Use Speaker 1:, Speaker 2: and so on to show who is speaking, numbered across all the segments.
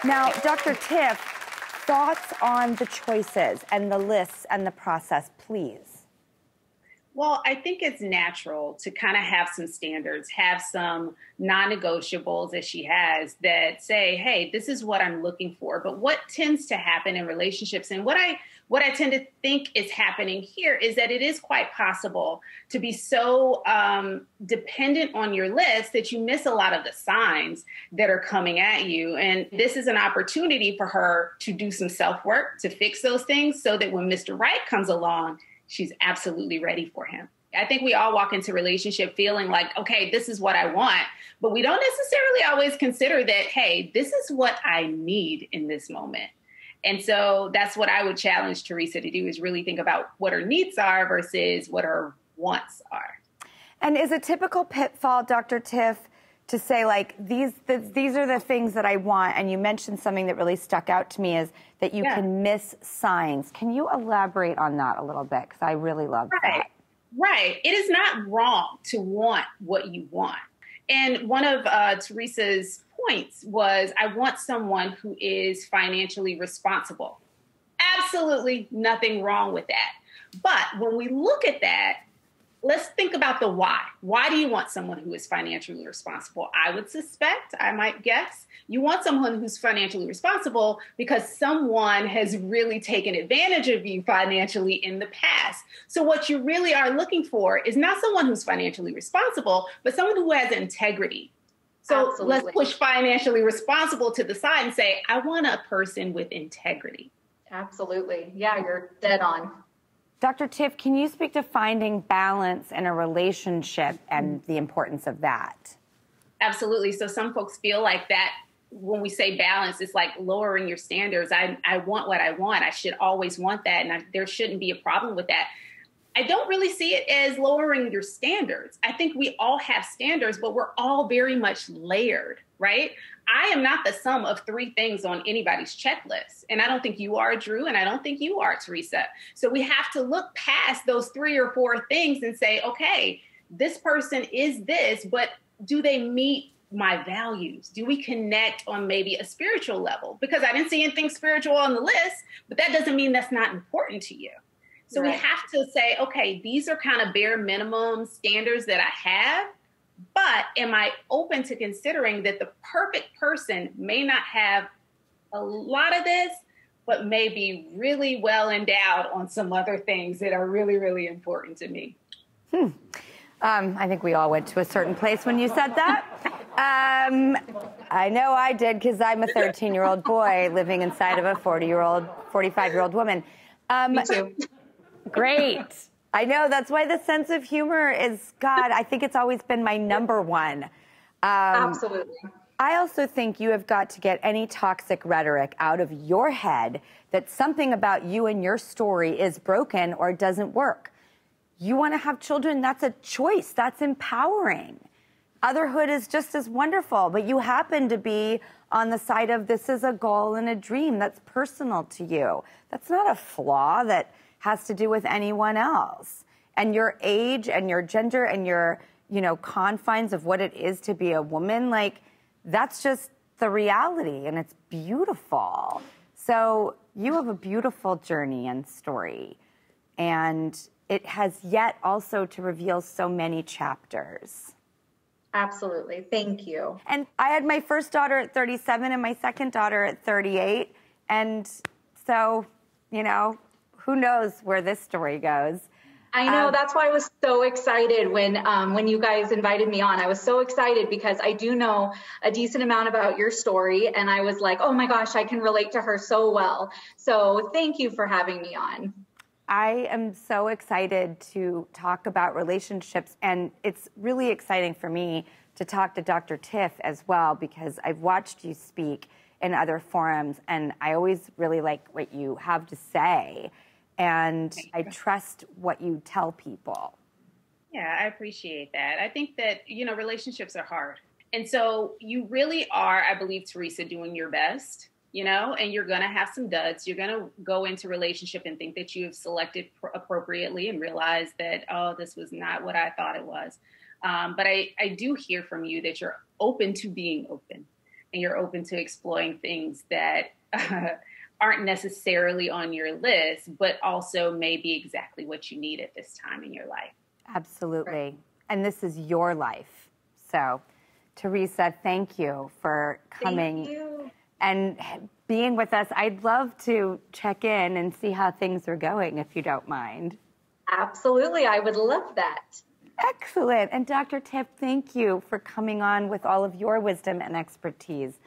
Speaker 1: Now, Dr. Tiff, thoughts on the choices and the lists and the process, please.
Speaker 2: Well, I think it's natural to kind of have some standards, have some non-negotiables that she has that say, hey, this is what I'm looking for. But what tends to happen in relationships, and what I tend to think is happening here, is that it is quite possible to be so dependent on your list that you miss a lot of the signs that are coming at you. And this is an opportunity for her to do some self-work, to fix those things so that when Mr. Right comes along, she's absolutely ready for him. I think we all walk into a relationship feeling like, okay, this is what I want, but we don't necessarily always consider that, hey, this is what I need in this moment. And so that's what I would challenge Theresa to do, is really think about what her needs are versus what her wants are.
Speaker 1: And is a typical pitfall, Dr. Tiff, to say, like, these are the things that I want, and you mentioned something that really stuck out to me, is that you can miss signs. Can you elaborate on that a little bit? Because I really love that.
Speaker 2: Right. It is not wrong to want what you want. And one of Theresa's points was, I want someone who is financially responsible. Absolutely nothing wrong with that. But when we look at that, let's think about the why. Why do you want someone who is financially responsible? I would suspect, I might guess, you want someone who's financially responsible because someone has really taken advantage of you financially in the past. So what you really are looking for is not someone who's financially responsible, but someone who has integrity. So let's push financially responsible to the side and say, I want a person with integrity.
Speaker 3: Absolutely. Yeah, you're dead on.
Speaker 1: Dr. Tiff, can you speak to finding balance in a relationship and the importance of that?
Speaker 2: Absolutely. So some folks feel like that when we say balance, it's like lowering your standards. I want what I want. I should always want that. And there shouldn't be a problem with that. I don't really see it as lowering your standards. I think we all have standards, but we're all very much layered, right? I am not the sum of three things on anybody's checklist. And I don't think you are, Drew, and I don't think you are, Theresa. So we have to look past those 3 or 4 things and say, okay, this person is this, but do they meet my values? Do we connect on maybe a spiritual level? Because I didn't see anything spiritual on the list, but that doesn't mean that's not important to you. So we have to say, okay, these are kind of bare minimum standards that I have, but am I open to considering that the perfect person may not have a lot of this, but may be really well endowed on some other things that are really, really important to me?
Speaker 1: I think we all went to a certain place when you said that. I know I did, because I'm a 13-year-old boy living inside of a 45-year-old woman.
Speaker 3: Me too.
Speaker 1: Great. I know, that's why the sense of humor is, God, I think it's always been my number one.
Speaker 3: Absolutely.
Speaker 1: I also think you have got to get any toxic rhetoric out of your head that something about you and your story is broken or doesn't work. You want to have children, that's a choice. That's empowering. Otherhood is just as wonderful, but you happen to be on the side of this is a goal and a dream that's personal to you. That's not a flaw that has to do with anyone else. And your age and your gender and your, confines of what it is to be a woman, like, that's just the reality, and it's beautiful. So you have a beautiful journey and story, and it has yet also to reveal so many chapters.
Speaker 3: Absolutely. Thank you.
Speaker 1: And I had my first daughter at 37 and my second daughter at 38. And so, who knows where this story goes.
Speaker 3: I know. That's why I was so excited when you guys invited me on. I was so excited because I do know a decent amount about your story. And I was like, oh my gosh, I can relate to her so well. So thank you for having me on.
Speaker 1: I am so excited to talk about relationships. And it's really exciting for me to talk to Dr. Tiff as well, because I've watched you speak in other forums, and I always really like what you have to say. And I trust what you tell people.
Speaker 2: Yeah, I appreciate that. I think that, relationships are hard. And so you really are, I believe, Theresa, doing your best, and you're going to have some duds. You're going to go into relationship and think that you have selected appropriately and realize that, oh, this was not what I thought it was. But I do hear from you that you're open to being open. and you're open to exploring things that aren't necessarily on your list, but also may be exactly what you need at this time in your life.
Speaker 1: Absolutely.
Speaker 2: Right.
Speaker 1: And this is your life. So, Therese, thank you for coming and being with us. I'd love to check in and see how things are going, if you don't mind.
Speaker 3: Absolutely. I would love that.
Speaker 1: Excellent. And Dr. Tiff, thank you for coming on with all of your wisdom and expertise.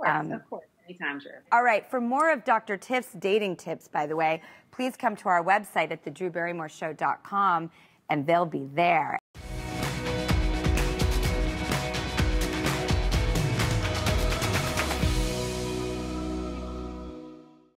Speaker 2: Of course. Anytime, sure.
Speaker 1: All right. For more of Dr. Tiff's dating tips, by the way, please come to our website at thedrewbarrymoreshow.com, and they'll be there.